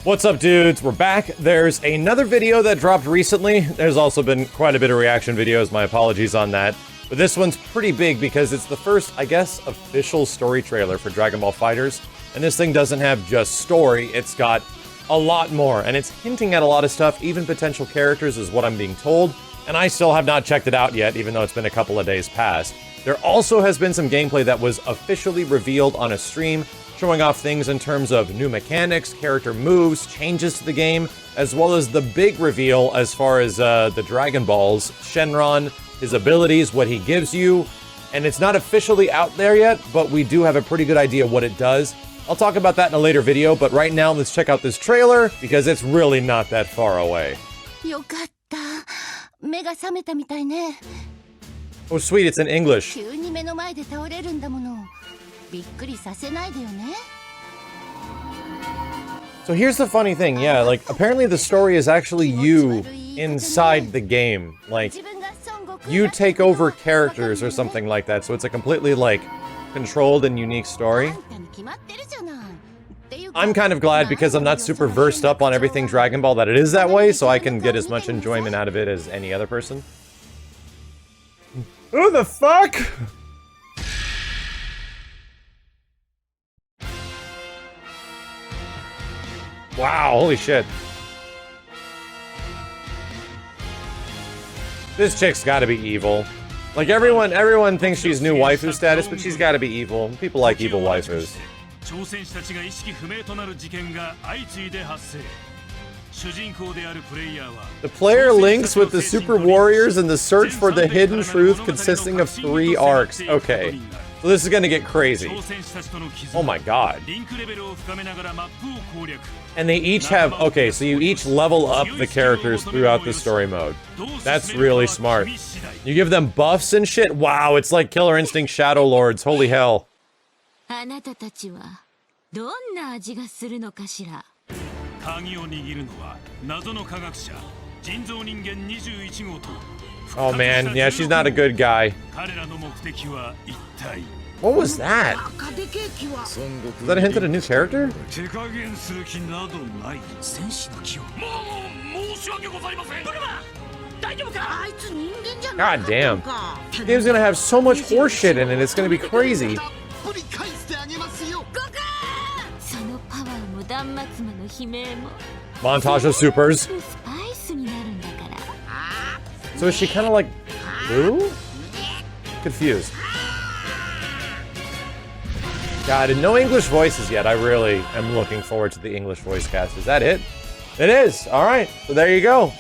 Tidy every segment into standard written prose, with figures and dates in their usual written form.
What's up, dudes? We're back. There's another video that dropped recently. There's also been quite a bit of reaction videos. My apologies on that. But this one's pretty big because it's the first, I guess, official story trailer for Dragon Ball FighterZ. And this thing doesn't have just story, it's got a lot more. And it's hinting at a lot of stuff, even potential characters is what I'm being told. And I still have not checked it out yet, even though it's been a couple of days past. There also has been some gameplay that was officially revealed on a stream, showing off things in terms of new mechanics, character moves, changes to the game, as well as the big reveal as far as the Dragon Balls, Shenron, his abilities, what he gives you. And it's not officially out there yet, but we do have a pretty good idea what it does. I'll talk about that in a later video, but right now let's check out this trailer, because it's really not that far away. Oh sweet, it's in English. So here's the funny thing, yeah, like, apparently the story is actually you inside the game. Like, you take over characters or something like that, so it's a completely, like, controlled and unique story. I'm kind of glad because I'm not super versed up on everything Dragon Ball that it is that way, so I can get as much enjoyment out of it as any other person. Who the fuck? Wow, holy shit. This chick's gotta be evil. Like, everyone thinks she's new waifu status, but she's gotta be evil. People like evil waifus. The player links with the Super Warriors in the search for the hidden truth consisting of 3 arcs. Okay. So this is gonna get crazy. Oh my god. And they each have, okay, so you each level up the characters throughout the story mode. That's really smart. You give them buffs and shit? Wow, it's like Killer Instinct Shadow Lords, holy hell. Oh man, yeah, she's not a good guy. What was that? Is that a hint at a new character? God damn. The game's gonna have so much horseshit in it, it's gonna be crazy. Montage of supers. So is she kind of like Blue? Confused. God, and no English voices yet. I really am looking forward to the English voice cast. Is that it? It is. All right. So there you go.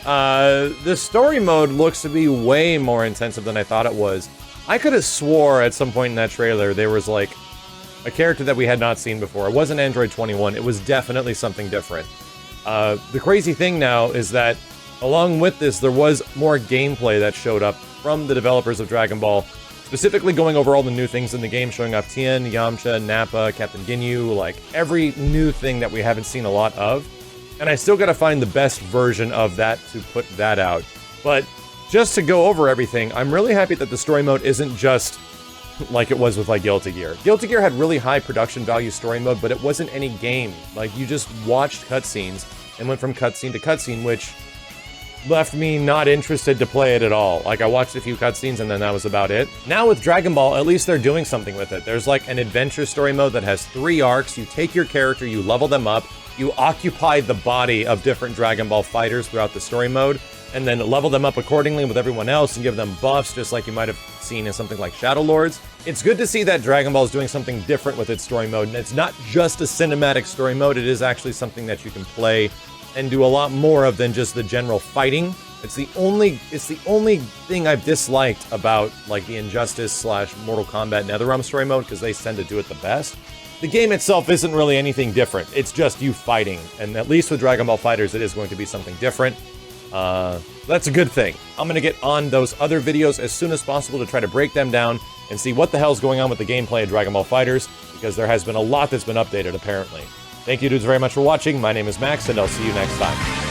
The story mode looks to be way more intensive than I thought it was. I could have swore at some point in that trailer there was like a character that we had not seen before. It wasn't Android 21. It was definitely something different. The crazy thing now is that along with this, there was more gameplay that showed up from the developers of Dragon Ball, specifically going over all the new things in the game, showing off Tien, Yamcha, Nappa, Captain Ginyu, like every new thing that we haven't seen a lot of. And I still gotta find the best version of that to put that out. But just to go over everything, I'm really happy that the story mode isn't just like it was with like Guilty Gear. Guilty Gear had really high production value story mode, but it wasn't any game. Like, you just watched cutscenes and went from cutscene to cutscene, which left me not interested to play it at all. Like, I watched a few cutscenes and then that was about it. Now with Dragon Ball, at least they're doing something with it. There's like an adventure story mode that has 3 arcs. You take your character, you level them up, you occupy the body of different Dragon Ball fighters throughout the story mode, and then level them up accordingly with everyone else and give them buffs, just like you might have seen in something like Shadow Lords. It's good to see that Dragon Ball is doing something different with its story mode, and it's not just a cinematic story mode, it is actually something that you can play and do a lot more of than just the general fighting. It's the only thing I've disliked about like the Injustice / Mortal Kombat NetherRealm story mode, because they tend to do it the best. The game itself isn't really anything different. It's just you fighting, and at least with Dragon Ball FighterZ, it is going to be something different. That's a good thing. I'm gonna get on those other videos as soon as possible to try to break them down and see what the hell's going on with the gameplay of Dragon Ball FighterZ, because there has been a lot that's been updated apparently. Thank you dudes very much for watching. My name is Max, and I'll see you next time.